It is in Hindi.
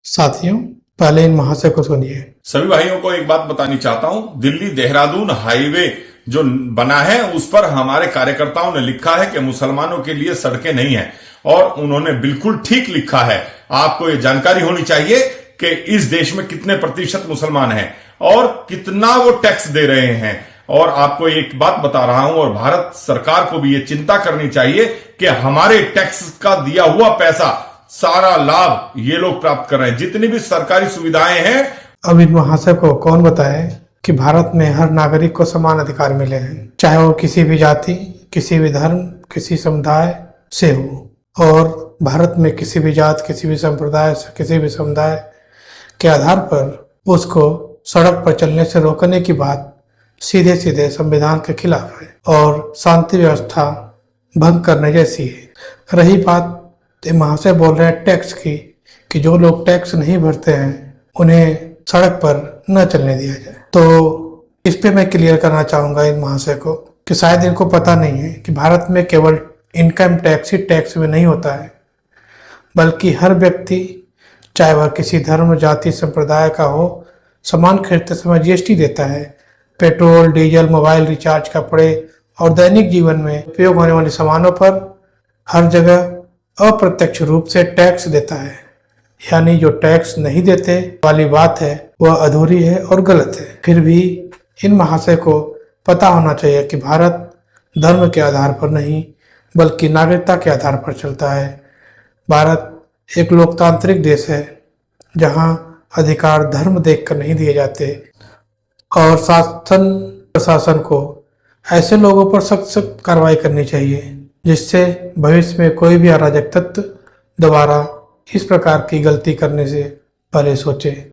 साथियों, पहले इन महाशय को सुनिए। सभी भाइयों को एक बात बतानी चाहता हूं, दिल्ली देहरादून हाईवे जो बना है उस पर हमारे कार्यकर्ताओं ने लिखा है कि मुसलमानों के लिए सड़कें नहीं है, और उन्होंने बिल्कुल ठीक लिखा है। आपको ये जानकारी होनी चाहिए कि इस देश में कितने प्रतिशत मुसलमान हैं और कितना वो टैक्स दे रहे हैं। और आपको एक बात बता रहा हूं, और भारत सरकार को भी ये चिंता करनी चाहिए कि हमारे टैक्स का दिया हुआ पैसा, सारा लाभ ये लोग प्राप्त कर रहे हैं। जितनी भी सरकारी सुविधाएं हैं, अब इन महाशय को कौन बताए कि भारत में हर नागरिक को समान अधिकार मिले हैं, चाहे वो किसी भी जाति, किसी भी धर्म, किसी समुदाय से हो। और भारत में किसी भी जात, किसी भी संप्रदाय से, किसी भी समुदाय के आधार पर उसको सड़क पर चलने से रोकने की बात सीधे सीधे संविधान के खिलाफ है और शांति व्यवस्था भंग करने जैसी है। रही बात महाशय बोल रहे हैं टैक्स की, कि जो लोग टैक्स नहीं भरते हैं उन्हें सड़क पर न चलने दिया जाए, तो इस पे मैं क्लियर करना चाहूंगा इन महाशय को कि शायद इनको पता नहीं है कि भारत में केवल इनकम टैक्स ही टैक्स में नहीं होता है, बल्कि हर व्यक्ति, चाहे वह किसी धर्म, जाति, संप्रदाय का हो, सामान खरीदते समय जीएसटी देता है। पेट्रोल, डीजल, मोबाइल रिचार्ज, कपड़े और दैनिक जीवन में उपयोग होने वाले सामानों पर हर जगह अप्रत्यक्ष रूप से टैक्स देता है। यानी जो टैक्स नहीं देते वाली बात है वह अधूरी है और गलत है। फिर भी इन महाशय को पता होना चाहिए कि भारत धर्म के आधार पर नहीं बल्कि नागरिकता के आधार पर चलता है। भारत एक लोकतांत्रिक देश है जहां अधिकार धर्म देखकर नहीं दिए जाते, और शासन प्रशासन को ऐसे लोगों पर सख्त सख्त कार्रवाई करनी चाहिए जिससे भविष्य में कोई भी अराजक तत्व दोबारा इस प्रकार की गलती करने से पहले सोचे।